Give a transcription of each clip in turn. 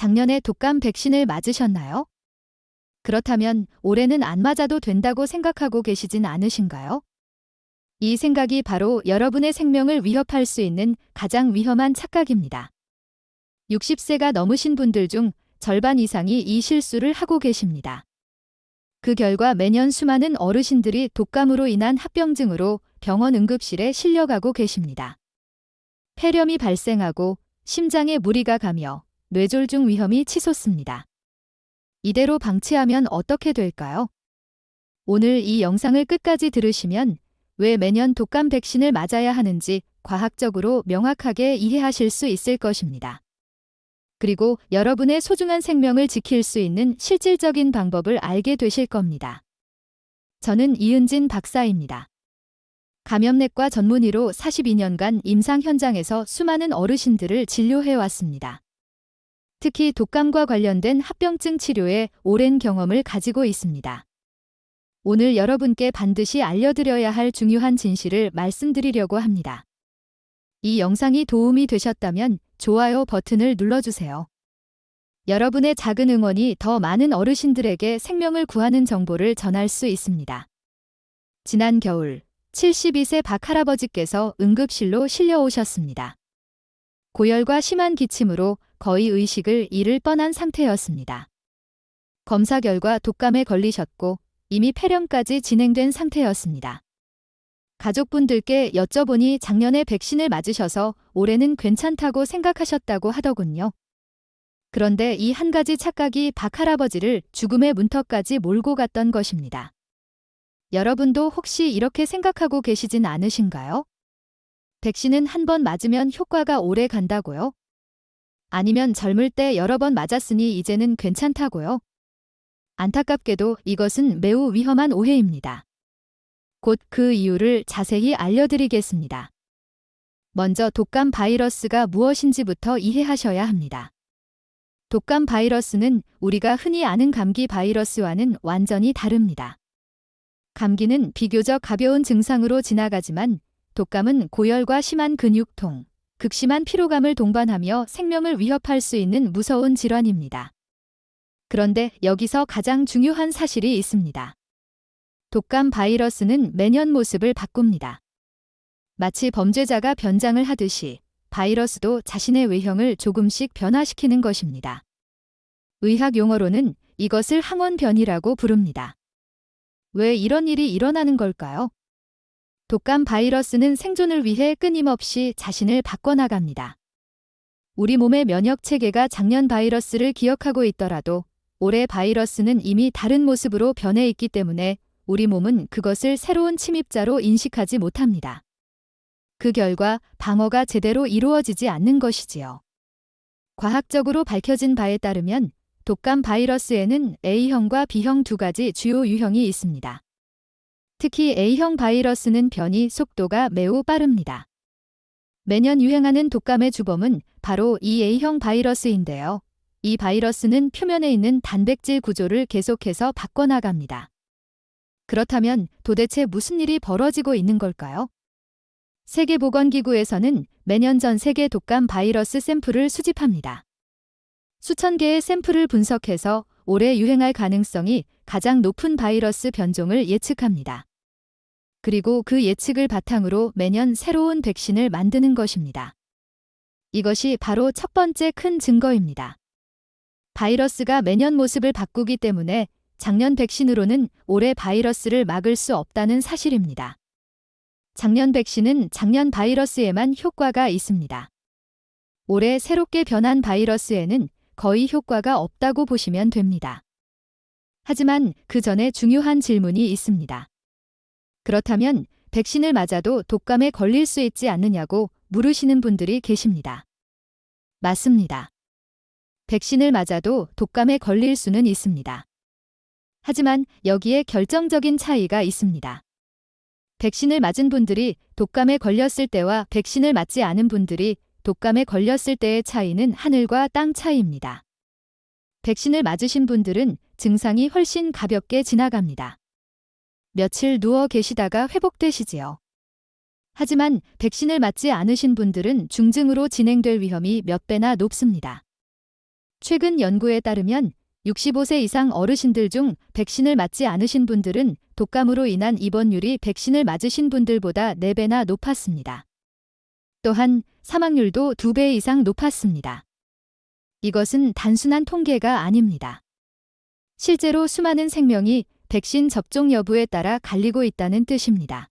작년에 독감 백신을 맞으셨나요? 그렇다면 올해는 안 맞아도 된다고 생각하고 계시진 않으신가요? 이 생각이 바로 여러분의 생명을 위협할 수 있는 가장 위험한 착각입니다. 60세가 넘으신 분들 중 절반 이상이 이 실수를 하고 계십니다. 그 결과 매년 수많은 어르신들이 독감으로 인한 합병증으로 병원 응급실에 실려가고 계십니다. 폐렴이 발생하고 심장에 무리가 가며 뇌졸중 위험이 치솟습니다. 이대로 방치하면 어떻게 될까요? 오늘 이 영상을 끝까지 들으시면 왜 매년 독감 백신을 맞아야 하는지 과학적으로 명확하게 이해하실 수 있을 것입니다. 그리고 여러분의 소중한 생명을 지킬 수 있는 실질적인 방법을 알게 되실 겁니다. 저는 이은진 박사입니다. 감염내과 전문의로 42년간 임상 현장에서 수많은 어르신들을 진료해 왔습니다. 특히 독감과 관련된 합병증 치료에 오랜 경험을 가지고 있습니다. 오늘 여러분께 반드시 알려드려야 할 중요한 진실을 말씀드리려고 합니다. 이 영상이 도움이 되셨다면 좋아요 버튼을 눌러주세요. 여러분의 작은 응원이 더 많은 어르신들에게 생명을 구하는 정보를 전할 수 있습니다. 지난 겨울 72세 박 할아버지께서 응급실로 실려오셨습니다. 고열과 심한 기침으로 거의 의식을 잃을 뻔한 상태였습니다. 검사 결과 독감에 걸리셨고 이미 폐렴까지 진행된 상태였습니다. 가족분들께 여쭤보니 작년에 백신을 맞으셔서 올해는 괜찮다고 생각하셨다고 하더군요. 그런데 이 한 가지 착각이 박 할아버지를 죽음의 문턱까지 몰고 갔던 것입니다. 여러분도 혹시 이렇게 생각하고 계시진 않으신가요? 백신은 한 번 맞으면 효과가 오래 간다고요? 아니면 젊을 때 여러 번 맞았으니 이제는 괜찮다고요? 안타깝게도 이것은 매우 위험한 오해입니다. 곧 그 이유를 자세히 알려드리겠습니다. 먼저 독감 바이러스가 무엇인지부터 이해하셔야 합니다. 독감 바이러스는 우리가 흔히 아는 감기 바이러스와는 완전히 다릅니다. 감기는 비교적 가벼운 증상으로 지나가지만 독감은 고열과 심한 근육통, 극심한 피로감을 동반하며 생명을 위협할 수 있는 무서운 질환입니다. 그런데 여기서 가장 중요한 사실이 있습니다. 독감 바이러스는 매년 모습을 바꿉니다. 마치 범죄자가 변장을 하듯이 바이러스도 자신의 외형을 조금씩 변화시키는 것입니다. 의학 용어로는 이것을 항원변이라고 부릅니다. 왜 이런 일이 일어나는 걸까요? 독감 바이러스는 생존을 위해 끊임없이 자신을 바꿔나갑니다. 우리 몸의 면역 체계가 작년 바이러스를 기억하고 있더라도 올해 바이러스는 이미 다른 모습으로 변해 있기 때문에 우리 몸은 그것을 새로운 침입자로 인식하지 못합니다. 그 결과 방어가 제대로 이루어지지 않는 것이지요. 과학적으로 밝혀진 바에 따르면 독감 바이러스에는 A형과 B형 두 가지 주요 유형이 있습니다. 특히 A형 바이러스는 변이 속도가 매우 빠릅니다. 매년 유행하는 독감의 주범은 바로 이 A형 바이러스인데요. 이 바이러스는 표면에 있는 단백질 구조를 계속해서 바꿔나갑니다. 그렇다면 도대체 무슨 일이 벌어지고 있는 걸까요? 세계보건기구에서는 매년 전 세계 독감 바이러스 샘플을 수집합니다. 수천 개의 샘플을 분석해서 올해 유행할 가능성이 가장 높은 바이러스 변종을 예측합니다. 그리고 그 예측을 바탕으로 매년 새로운 백신을 만드는 것입니다. 이것이 바로 첫 번째 큰 증거입니다. 바이러스가 매년 모습을 바꾸기 때문에 작년 백신으로는 올해 바이러스를 막을 수 없다는 사실입니다. 작년 백신은 작년 바이러스에만 효과가 있습니다. 올해 새롭게 변한 바이러스에는 거의 효과가 없다고 보시면 됩니다. 하지만 그 전에 중요한 질문이 있습니다. 그렇다면 백신을 맞아도 독감에 걸릴 수 있지 않느냐고 물으시는 분들이 계십니다. 맞습니다. 백신을 맞아도 독감에 걸릴 수는 있습니다. 하지만 여기에 결정적인 차이가 있습니다. 백신을 맞은 분들이 독감에 걸렸을 때와 백신을 맞지 않은 분들이 독감에 걸렸을 때의 차이는 하늘과 땅 차이입니다. 백신을 맞으신 분들은 증상이 훨씬 가볍게 지나갑니다. 며칠 누워 계시다가 회복되시지요. 하지만 백신을 맞지 않으신 분들은 중증으로 진행될 위험이 몇 배나 높습니다. 최근 연구에 따르면 65세 이상 어르신들 중 백신을 맞지 않으신 분들은 독감으로 인한 입원율이 백신을 맞으신 분들보다 4배나 높았습니다. 또한 사망률도 2배 이상 높았습니다. 이것은 단순한 통계가 아닙니다. 실제로 수많은 생명이 백신 접종 여부에 따라 갈리고 있다는 뜻입니다.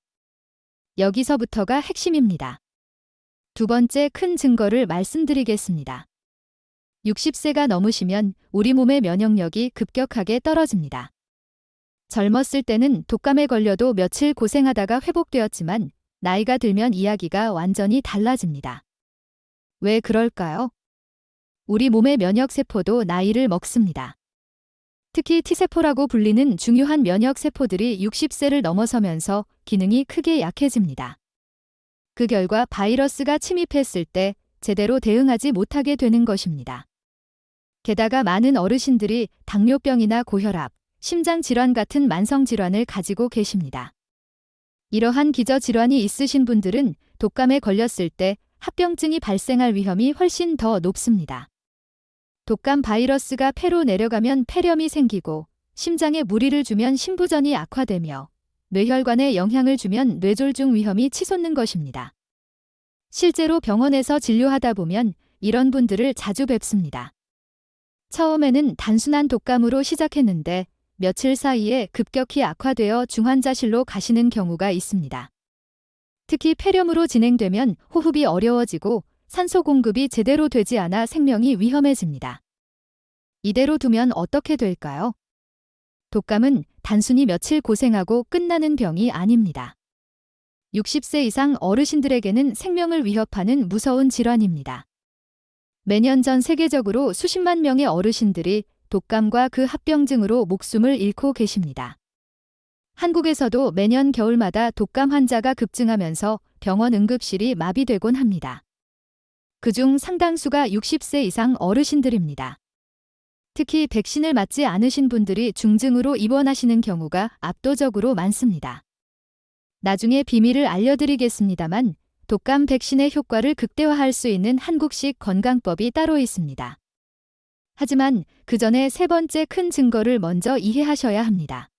여기서부터가 핵심입니다. 두 번째 큰 증거를 말씀드리겠습니다. 60세가 넘으시면 우리 몸의 면역력이 급격하게 떨어집니다. 젊었을 때는 독감에 걸려도 며칠 고생하다가 회복되었지만 나이가 들면 이야기가 완전히 달라집니다. 왜 그럴까요? 우리 몸의 면역세포도 나이를 먹습니다. 특히 T세포라고 불리는 중요한 면역세포들이 60세를 넘어서면서 기능이 크게 약해집니다. 그 결과 바이러스가 침입했을 때 제대로 대응하지 못하게 되는 것입니다. 게다가 많은 어르신들이 당뇨병이나 고혈압, 심장질환 같은 만성질환을 가지고 계십니다. 이러한 기저질환이 있으신 분들은 독감에 걸렸을 때 합병증이 발생할 위험이 훨씬 더 높습니다. 독감 바이러스가 폐로 내려가면 폐렴이 생기고 심장에 무리를 주면 심부전이 악화되며 뇌혈관에 영향을 주면 뇌졸중 위험이 치솟는 것입니다. 실제로 병원에서 진료하다 보면 이런 분들을 자주 뵙습니다. 처음에는 단순한 독감으로 시작했는데 며칠 사이에 급격히 악화되어 중환자실로 가시는 경우가 있습니다. 특히 폐렴으로 진행되면 호흡이 어려워지고 산소 공급이 제대로 되지 않아 생명이 위험해집니다. 이대로 두면 어떻게 될까요? 독감은 단순히 며칠 고생하고 끝나는 병이 아닙니다. 60세 이상 어르신들에게는 생명을 위협하는 무서운 질환입니다. 매년 전 세계적으로 수십만 명의 어르신들이 독감과 그 합병증으로 목숨을 잃고 계십니다. 한국에서도 매년 겨울마다 독감 환자가 급증하면서 병원 응급실이 마비되곤 합니다. 그중 상당수가 60세 이상 어르신들입니다. 특히 백신을 맞지 않으신 분들이 중증으로 입원하시는 경우가 압도적으로 많습니다. 나중에 비밀을 알려드리겠습니다만 독감 백신의 효과를 극대화할 수 있는 한국식 건강법이 따로 있습니다. 하지만 그 전에 세 번째 큰 증거를 먼저 이해하셔야 합니다.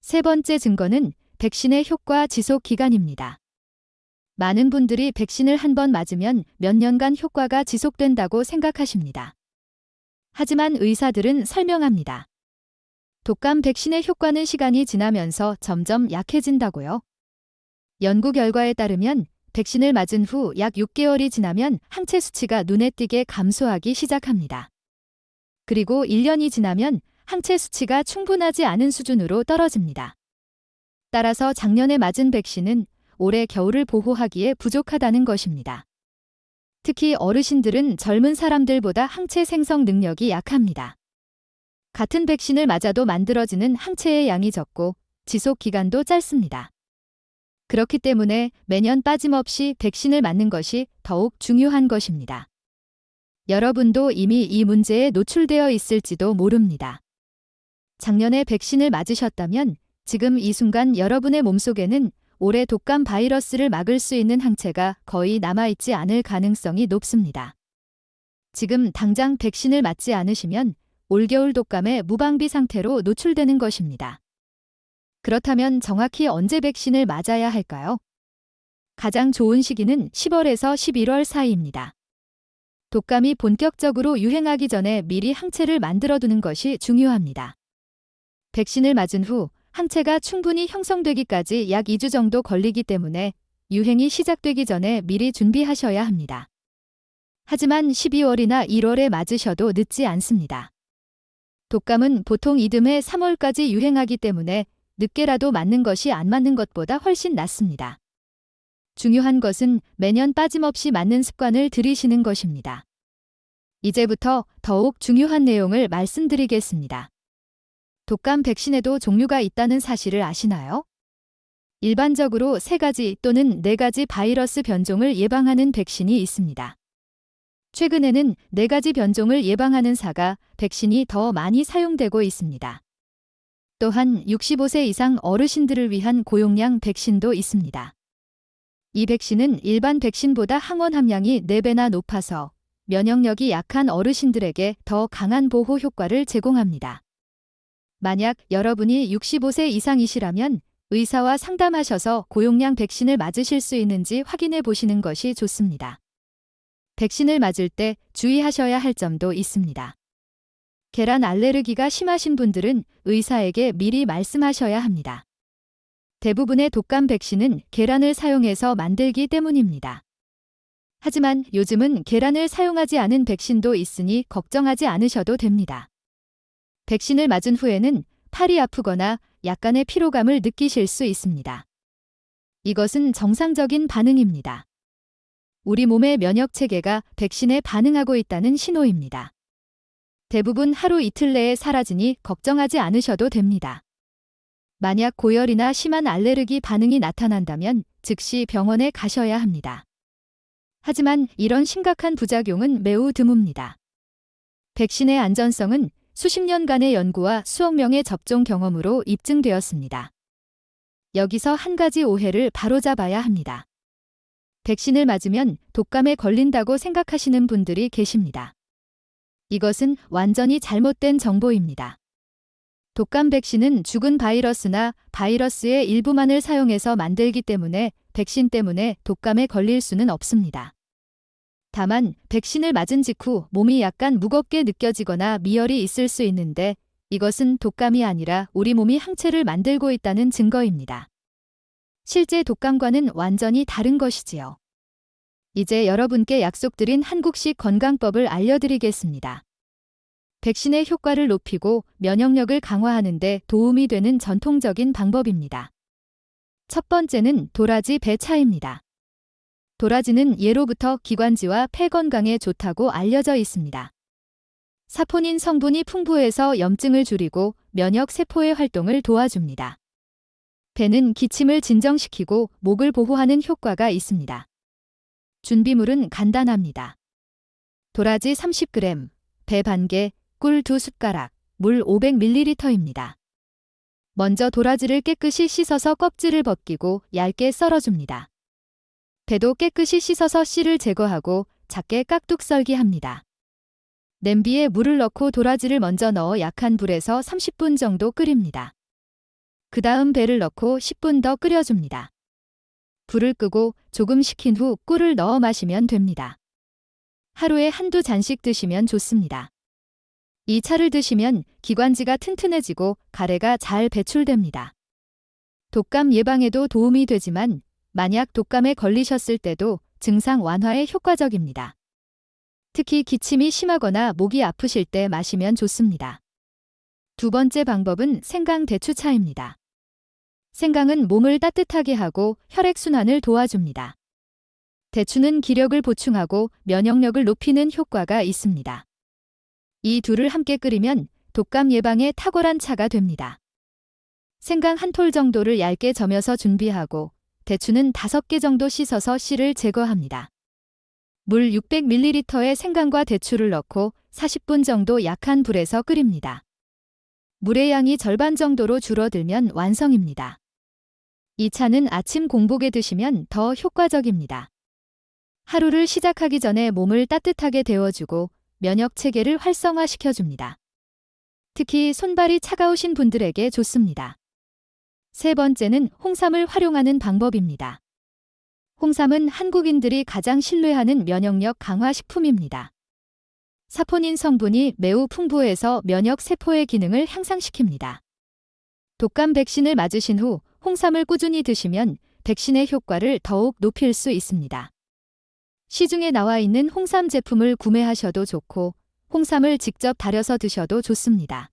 세 번째 증거는 백신의 효과 지속 기간입니다. 많은 분들이 백신을 한 번 맞으면 몇 년간 효과가 지속된다고 생각하십니다. 하지만 의사들은 설명합니다. 독감 백신의 효과는 시간이 지나면서 점점 약해진다고요. 연구 결과에 따르면 백신을 맞은 후 약 6개월이 지나면 항체 수치가 눈에 띄게 감소하기 시작합니다. 그리고 1년이 지나면 항체 수치가 충분하지 않은 수준으로 떨어집니다. 따라서 작년에 맞은 백신은 올해 겨울을 보호하기에 부족하다는 것입니다. 특히 어르신들은 젊은 사람들보다 항체 생성 능력이 약합니다. 같은 백신을 맞아도 만들어지는 항체의 양이 적고 지속 기간도 짧습니다. 그렇기 때문에 매년 빠짐없이 백신을 맞는 것이 더욱 중요한 것입니다. 여러분도 이미 이 문제에 노출되어 있을지도 모릅니다. 작년에 백신을 맞으셨다면 지금 이 순간 여러분의 몸속에는 올해 독감 바이러스를 막을 수 있는 항체가 거의 남아있지 않을 가능성이 높습니다. 지금 당장 백신을 맞지 않으시면 올겨울 독감의 무방비 상태로 노출되는 것입니다. 그렇다면 정확히 언제 백신을 맞아야 할까요? 가장 좋은 시기는 10월에서 11월 사이입니다. 독감이 본격적으로 유행하기 전에 미리 항체를 만들어두는 것이 중요합니다. 백신을 맞은 후 항체가 충분히 형성되기까지 약 2주 정도 걸리기 때문에 유행이 시작되기 전에 미리 준비하셔야 합니다. 하지만 12월이나 1월에 맞으셔도 늦지 않습니다. 독감은 보통 이듬해 3월까지 유행하기 때문에 늦게라도 맞는 것이 안 맞는 것보다 훨씬 낫습니다. 중요한 것은 매년 빠짐없이 맞는 습관을 들이시는 것입니다. 이제부터 더욱 중요한 내용을 말씀드리겠습니다. 독감 백신에도 종류가 있다는 사실을 아시나요? 일반적으로 3가지 또는 4가지 바이러스 변종을 예방하는 백신이 있습니다. 최근에는 4가지 변종을 예방하는 사가 백신이 더 많이 사용되고 있습니다. 또한 65세 이상 어르신들을 위한 고용량 백신도 있습니다. 이 백신은 일반 백신보다 항원 함량이 4배나 높아서 면역력이 약한 어르신들에게 더 강한 보호 효과를 제공합니다. 만약 여러분이 65세 이상이시라면 의사와 상담하셔서 고용량 백신을 맞으실 수 있는지 확인해 보시는 것이 좋습니다. 백신을 맞을 때 주의하셔야 할 점도 있습니다. 계란 알레르기가 심하신 분들은 의사에게 미리 말씀하셔야 합니다. 대부분의 독감 백신은 계란을 사용해서 만들기 때문입니다. 하지만 요즘은 계란을 사용하지 않은 백신도 있으니 걱정하지 않으셔도 됩니다. 백신을 맞은 후에는 팔이 아프거나 약간의 피로감을 느끼실 수 있습니다. 이것은 정상적인 반응입니다. 우리 몸의 면역 체계가 백신에 반응하고 있다는 신호입니다. 대부분 하루 이틀 내에 사라지니 걱정하지 않으셔도 됩니다. 만약 고열이나 심한 알레르기 반응이 나타난다면 즉시 병원에 가셔야 합니다. 하지만 이런 심각한 부작용은 매우 드뭅니다. 백신의 안전성은 수십 년간의 연구와 수억 명의 접종 경험으로 입증되었습니다. 여기서 한 가지 오해를 바로잡아야 합니다. 백신을 맞으면 독감에 걸린다고 생각하시는 분들이 계십니다. 이것은 완전히 잘못된 정보입니다. 독감 백신은 죽은 바이러스나 바이러스의 일부만을 사용해서 만들기 때문에 백신 때문에 독감에 걸릴 수는 없습니다. 다만 백신을 맞은 직후 몸이 약간 무겁게 느껴지거나 미열이 있을 수 있는데 이것은 독감이 아니라 우리 몸이 항체를 만들고 있다는 증거입니다. 실제 독감과는 완전히 다른 것이지요. 이제 여러분께 약속드린 한국식 건강법을 알려드리겠습니다. 백신의 효과를 높이고 면역력을 강화하는 데 도움이 되는 전통적인 방법입니다. 첫 번째는 도라지 배차입니다. 도라지는 예로부터 기관지와 폐 건강에 좋다고 알려져 있습니다. 사포닌 성분이 풍부해서 염증을 줄이고 면역 세포의 활동을 도와줍니다. 배는 기침을 진정시키고 목을 보호하는 효과가 있습니다. 준비물은 간단합니다. 도라지 30g, 배 반개, 꿀 2숟가락, 물 500ml입니다. 먼저 도라지를 깨끗이 씻어서 껍질을 벗기고 얇게 썰어줍니다. 배도 깨끗이 씻어서 씨를 제거하고 작게 깍둑 썰기합니다. 냄비에 물을 넣고 도라지를 먼저 넣어 약한 불에서 30분 정도 끓입니다. 그 다음 배를 넣고 10분 더 끓여줍니다. 불을 끄고 조금 식힌 후 꿀을 넣어 마시면 됩니다. 하루에 한두 잔씩 드시면 좋습니다. 이 차를 드시면 기관지가 튼튼해지고 가래가 잘 배출됩니다. 독감 예방에도 도움이 되지만 만약 독감에 걸리셨을 때도 증상 완화에 효과적입니다. 특히 기침이 심하거나 목이 아프실 때 마시면 좋습니다. 두 번째 방법은 생강 대추차입니다. 생강은 몸을 따뜻하게 하고 혈액순환을 도와줍니다. 대추는 기력을 보충하고 면역력을 높이는 효과가 있습니다. 이 둘을 함께 끓이면 독감 예방에 탁월한 차가 됩니다. 생강 한 톨 정도를 얇게 저며서 준비하고 대추는 5개 정도 씻어서 씨를 제거합니다. 물 600ml에 생강과 대추를 넣고 40분 정도 약한 불에서 끓입니다. 물의 양이 절반 정도로 줄어들면 완성입니다. 이 차는 아침 공복에 드시면 더 효과적입니다. 하루를 시작하기 전에 몸을 따뜻하게 데워주고 면역 체계를 활성화시켜줍니다. 특히 손발이 차가우신 분들에게 좋습니다. 세 번째는 홍삼을 활용하는 방법입니다. 홍삼은 한국인들이 가장 신뢰하는 면역력 강화 식품입니다. 사포닌 성분이 매우 풍부해서 면역 세포의 기능을 향상시킵니다. 독감 백신을 맞으신 후 홍삼을 꾸준히 드시면 백신의 효과를 더욱 높일 수 있습니다. 시중에 나와 있는 홍삼 제품을 구매하셔도 좋고 홍삼을 직접 달여서 드셔도 좋습니다.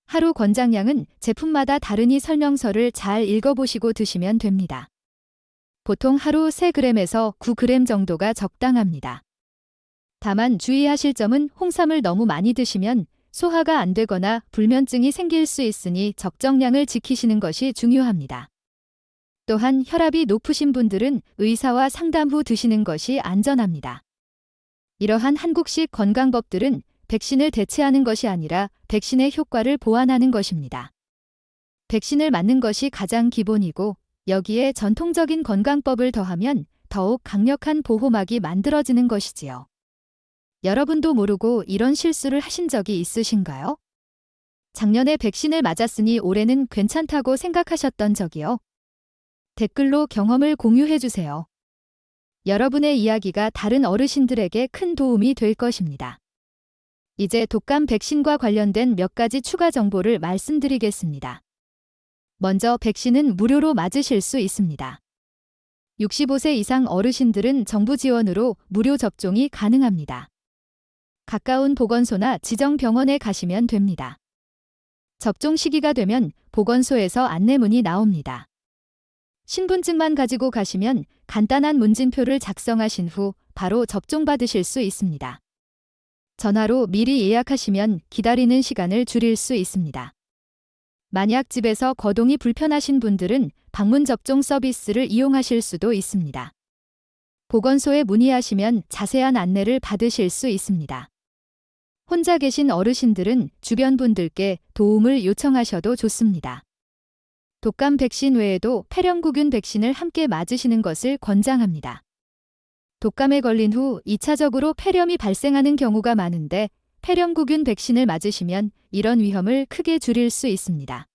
하루 권장량은 제품마다 다르니 설명서를 잘 읽어보시고 드시면 됩니다. 보통 하루 3g에서 9g 정도가 적당합니다. 다만 주의하실 점은 홍삼을 너무 많이 드시면 소화가 안 되거나 불면증이 생길 수 있으니 적정량을 지키시는 것이 중요합니다. 또한 혈압이 높으신 분들은 의사와 상담 후 드시는 것이 안전합니다. 이러한 한국식 건강법들은 백신을 대체하는 것이 아니라 백신의 효과를 보완하는 것입니다. 백신을 맞는 것이 가장 기본이고 여기에 전통적인 건강법을 더하면 더욱 강력한 보호막이 만들어지는 것이지요. 여러분도 모르고 이런 실수를 하신 적이 있으신가요? 작년에 백신을 맞았으니 올해는 괜찮다고 생각하셨던 적이요? 댓글로 경험을 공유해주세요. 여러분의 이야기가 다른 어르신들에게 큰 도움이 될 것입니다. 이제 독감 백신과 관련된 몇 가지 추가 정보를 말씀드리겠습니다. 먼저 백신은 무료로 맞으실 수 있습니다. 65세 이상 어르신들은 정부 지원으로 무료 접종이 가능합니다. 가까운 보건소나 지정 병원에 가시면 됩니다. 접종 시기가 되면 보건소에서 안내문이 나옵니다. 신분증만 가지고 가시면 간단한 문진표를 작성하신 후 바로 접종받으실 수 있습니다. 전화로 미리 예약하시면 기다리는 시간을 줄일 수 있습니다. 만약 집에서 거동이 불편하신 분들은 방문 접종 서비스를 이용하실 수도 있습니다. 보건소에 문의하시면 자세한 안내를 받으실 수 있습니다. 혼자 계신 어르신들은 주변 분들께 도움을 요청하셔도 좋습니다. 독감 백신 외에도 폐렴구균 백신을 함께 맞으시는 것을 권장합니다. 독감에 걸린 후 2차적으로 폐렴이 발생하는 경우가 많은데 폐렴구균 백신을 맞으시면 이런 위험을 크게 줄일 수 있습니다.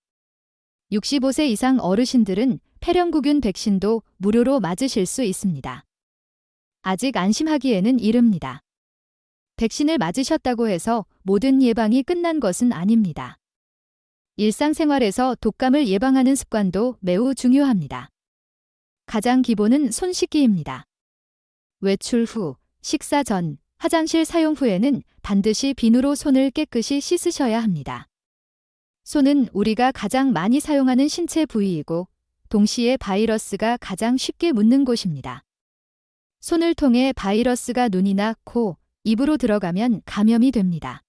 65세 이상 어르신들은 폐렴구균 백신도 무료로 맞으실 수 있습니다. 아직 안심하기에는 이릅니다. 백신을 맞으셨다고 해서 모든 예방이 끝난 것은 아닙니다. 일상생활에서 독감을 예방하는 습관도 매우 중요합니다. 가장 기본은 손 씻기입니다. 외출 후, 식사 전, 화장실 사용 후에는 반드시 비누로 손을 깨끗이 씻으셔야 합니다. 손은 우리가 가장 많이 사용하는 신체 부위이고 동시에 바이러스가 가장 쉽게 묻는 곳입니다. 손을 통해 바이러스가 눈이나 코, 입으로 들어가면 감염이 됩니다.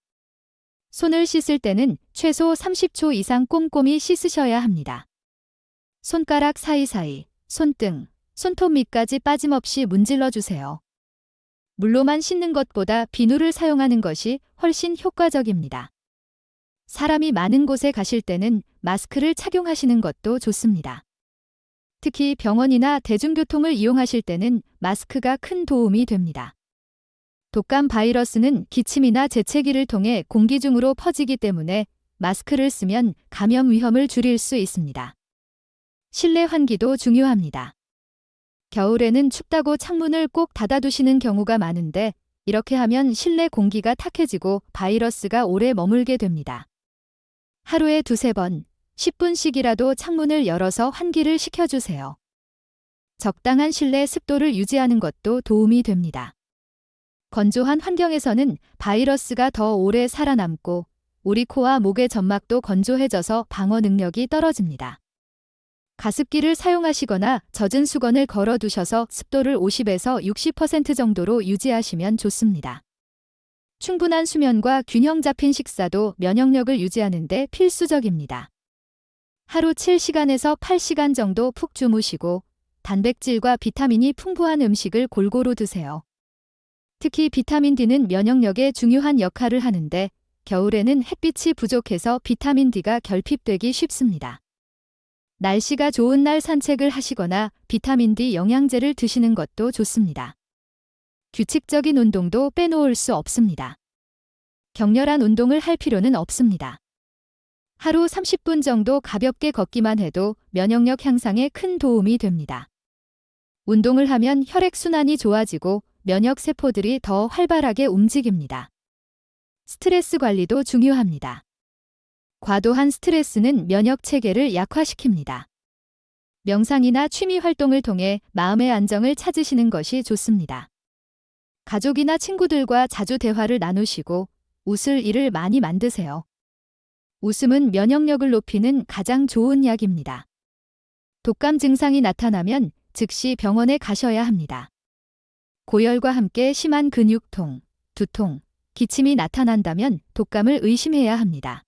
손을 씻을 때는 최소 30초 이상 꼼꼼히 씻으셔야 합니다. 손가락 사이사이, 손등, 손톱 밑까지 빠짐없이 문질러 주세요. 물로만 씻는 것보다 비누를 사용하는 것이 훨씬 효과적입니다. 사람이 많은 곳에 가실 때는 마스크를 착용하시는 것도 좋습니다. 특히 병원이나 대중교통을 이용하실 때는 마스크가 큰 도움이 됩니다. 독감 바이러스는 기침이나 재채기를 통해 공기 중으로 퍼지기 때문에 마스크를 쓰면 감염 위험을 줄일 수 있습니다. 실내 환기도 중요합니다. 겨울에는 춥다고 창문을 꼭 닫아두시는 경우가 많은데 이렇게 하면 실내 공기가 탁해지고 바이러스가 오래 머물게 됩니다. 하루에 2~3번, 10분씩이라도 창문을 열어서 환기를 시켜주세요. 적당한 실내 습도를 유지하는 것도 도움이 됩니다. 건조한 환경에서는 바이러스가 더 오래 살아남고 우리 코와 목의 점막도 건조해져서 방어 능력이 떨어집니다. 가습기를 사용하시거나 젖은 수건을 걸어두셔서 습도를 50에서 60% 정도로 유지하시면 좋습니다. 충분한 수면과 균형 잡힌 식사도 면역력을 유지하는 데 필수적입니다. 하루 7시간에서 8시간 정도 푹 주무시고 단백질과 비타민이 풍부한 음식을 골고루 드세요. 특히 비타민 D는 면역력에 중요한 역할을 하는데 겨울에는 햇빛이 부족해서 비타민 D가 결핍되기 쉽습니다. 날씨가 좋은 날 산책을 하시거나 비타민 D 영양제를 드시는 것도 좋습니다. 규칙적인 운동도 빼놓을 수 없습니다. 격렬한 운동을 할 필요는 없습니다. 하루 30분 정도 가볍게 걷기만 해도 면역력 향상에 큰 도움이 됩니다. 운동을 하면 혈액순환이 좋아지고 면역 세포들이 더 활발하게 움직입니다. 스트레스 관리도 중요합니다. 과도한 스트레스는 면역 체계를 약화시킵니다. 명상이나 취미 활동을 통해 마음의 안정을 찾으시는 것이 좋습니다. 가족이나 친구들과 자주 대화를 나누시고 웃을 일을 많이 만드세요. 웃음은 면역력을 높이는 가장 좋은 약입니다. 독감 증상이 나타나면 즉시 병원에 가셔야 합니다. 고열과 함께 심한 근육통, 두통, 기침이 나타난다면 독감을 의심해야 합니다.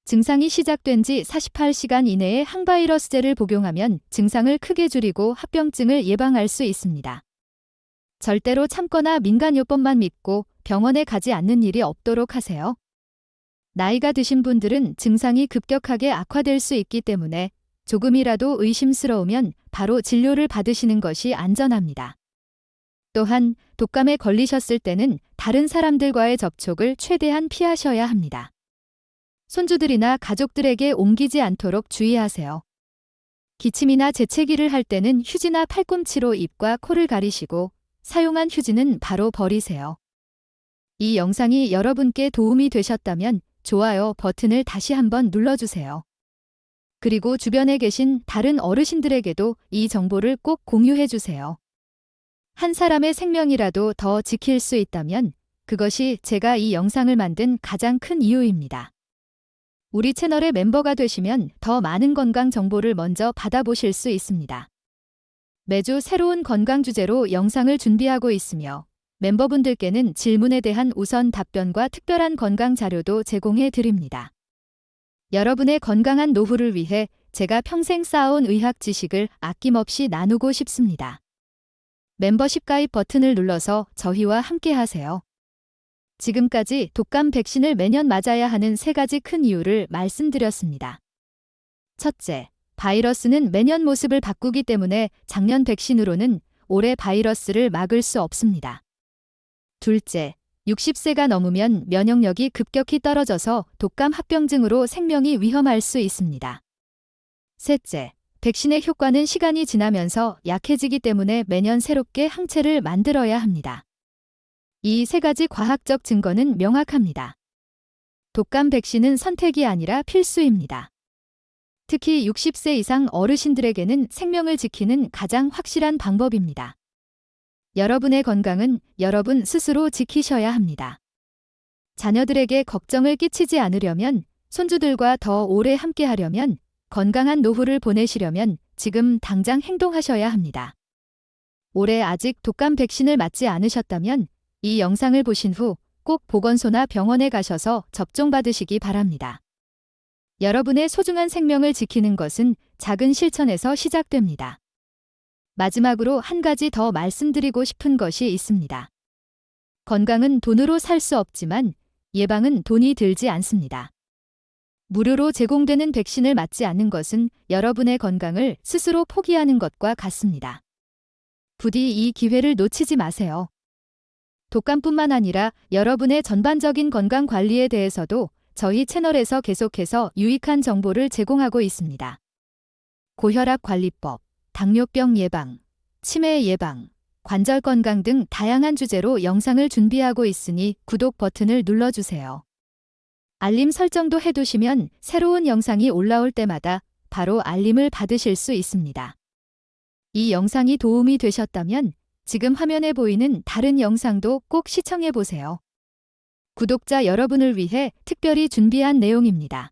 증상이 시작된 지 48시간 이내에 항바이러스제를 복용하면 증상을 크게 줄이고 합병증을 예방할 수 있습니다. 절대로 참거나 민간요법만 믿고 병원에 가지 않는 일이 없도록 하세요. 나이가 드신 분들은 증상이 급격하게 악화될 수 있기 때문에 조금이라도 의심스러우면 바로 진료를 받으시는 것이 안전합니다. 또한 독감에 걸리셨을 때는 다른 사람들과의 접촉을 최대한 피하셔야 합니다. 손주들이나 가족들에게 옮기지 않도록 주의하세요. 기침이나 재채기를 할 때는 휴지나 팔꿈치로 입과 코를 가리시고 사용한 휴지는 바로 버리세요. 이 영상이 여러분께 도움이 되셨다면 좋아요 버튼을 다시 한번 눌러주세요. 그리고 주변에 계신 다른 어르신들에게도 이 정보를 꼭 공유해주세요. 한 사람의 생명이라도 더 지킬 수 있다면 그것이 제가 이 영상을 만든 가장 큰 이유입니다. 우리 채널의 멤버가 되시면 더 많은 건강 정보를 먼저 받아보실 수 있습니다. 매주 새로운 건강 주제로 영상을 준비하고 있으며 멤버분들께는 질문에 대한 우선 답변과 특별한 건강 자료도 제공해 드립니다. 여러분의 건강한 노후를 위해 제가 평생 쌓아온 의학 지식을 아낌없이 나누고 싶습니다. 멤버십 가입 버튼을 눌러서 저희와 함께 하세요. 지금까지 독감 백신을 매년 맞아야 하는 3가지 큰 이유를 말씀드렸습니다. 첫째, 바이러스는 매년 모습을 바꾸기 때문에 작년 백신으로는 올해 바이러스를 막을 수 없습니다. 둘째, 60세가 넘으면 면역력이 급격히 떨어져서 독감 합병증으로 생명이 위험할 수 있습니다. 셋째, 백신의 효과는 시간이 지나면서 약해지기 때문에 매년 새롭게 항체를 만들어야 합니다. 이 3가지 과학적 증거는 명확합니다. 독감 백신은 선택이 아니라 필수입니다. 특히 60세 이상 어르신들에게는 생명을 지키는 가장 확실한 방법입니다. 여러분의 건강은 여러분 스스로 지키셔야 합니다. 자녀들에게 걱정을 끼치지 않으려면, 손주들과 더 오래 함께하려면, 건강한 노후를 보내시려면 지금 당장 행동하셔야 합니다. 올해 아직 독감 백신을 맞지 않으셨다면 이 영상을 보신 후 꼭 보건소나 병원에 가셔서 접종받으시기 바랍니다. 여러분의 소중한 생명을 지키는 것은 작은 실천에서 시작됩니다. 마지막으로 한 가지 더 말씀드리고 싶은 것이 있습니다. 건강은 돈으로 살 수 없지만 예방은 돈이 들지 않습니다. 무료로 제공되는 백신을 맞지 않는 것은 여러분의 건강을 스스로 포기하는 것과 같습니다. 부디 이 기회를 놓치지 마세요. 독감뿐만 아니라 여러분의 전반적인 건강 관리에 대해서도 저희 채널에서 계속해서 유익한 정보를 제공하고 있습니다. 고혈압 관리법, 당뇨병 예방, 치매 예방, 관절 건강 등 다양한 주제로 영상을 준비하고 있으니 구독 버튼을 눌러주세요. 알림 설정도 해두시면 새로운 영상이 올라올 때마다 바로 알림을 받으실 수 있습니다. 이 영상이 도움이 되셨다면 지금 화면에 보이는 다른 영상도 꼭 시청해 보세요. 구독자 여러분을 위해 특별히 준비한 내용입니다.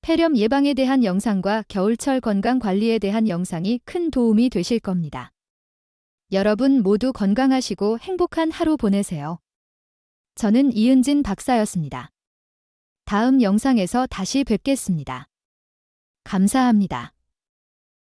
폐렴 예방에 대한 영상과 겨울철 건강 관리에 대한 영상이 큰 도움이 되실 겁니다. 여러분 모두 건강하시고 행복한 하루 보내세요. 저는 이은진 박사였습니다. 다음 영상에서 다시 뵙겠습니다. 감사합니다.